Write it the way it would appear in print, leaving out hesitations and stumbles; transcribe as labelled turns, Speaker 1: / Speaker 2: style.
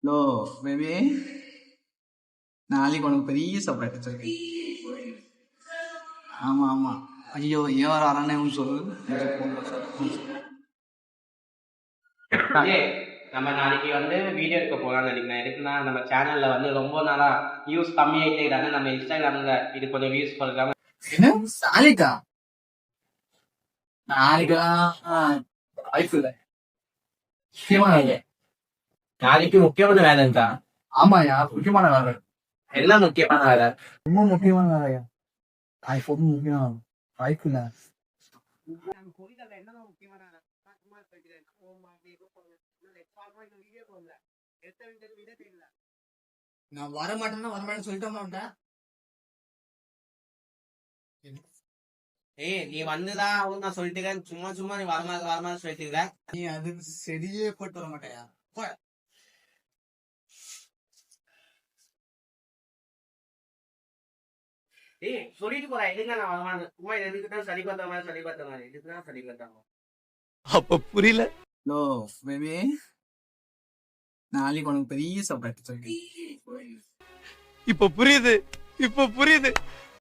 Speaker 1: Low baby, நாளைக்கு உனக்கு பெரிய சர்ப்ரைஸ் வச்சிருக்கேன். ஆமா ஆமா. ஐயோ ஏன் வர வரானே சொல்லு.
Speaker 2: ஏய், நம்ம நாளைக்கு வந்து வீடியோ எடுக்க போகலாம்னு நினைக்கிறேன். எதுக்குன்னா நம்ம சேனல்ல வந்து ரொம்ப நாளா வியூஸ் கம்மியாயிட்டே இருக்காங்க. நம்ம இன்ஸ்டாகிராம்ல இது கொஞ்சம் வியூஸ் கொடுக்காம
Speaker 1: என்ன நாளைக்கா? நாளைக்கா வாய்ப்பு இல்லை. முக்கியமான வேலை.
Speaker 2: நாளைக்கு முக்கியமான வேலைங்கா.
Speaker 1: ஆமாயா, முக்கியமான வேலை.
Speaker 2: என்ன முக்கியமான வேலை?
Speaker 1: ரொம்ப முக்கியமான வேலையா? ஐபோன் முக்கியம். வாய்ப்பு இல்லை. நான் வர மாட்டேன்னா வரமாட்டேன்னு சொல்லிட்டோம்னா.
Speaker 2: ஏய், நீ வந்துதான் அவனு நான் சொல்லிட்டு சும்மா சும்மா நீ வரமா சொல்லிட்டு இருக்க.
Speaker 1: நீ அதுக்கு செடியே போட்டு வர மாட்டாயா?
Speaker 2: ஏய், சொல்லிட்டு போறேன். எதுங்க நான் வரமாட்டேன். சும்மா எதுக்குதான் சரி பார்த்த மாதிரி இதுக்குதான் சரி பார்த்தாங்க.
Speaker 3: அப்ப புரியல.
Speaker 1: லோ பேபி, நாளைக்கு உனக்கு பெரிய சர்ப்ரைஸ் வச்சிருக்கேன்.
Speaker 3: இப்ப புரியுது.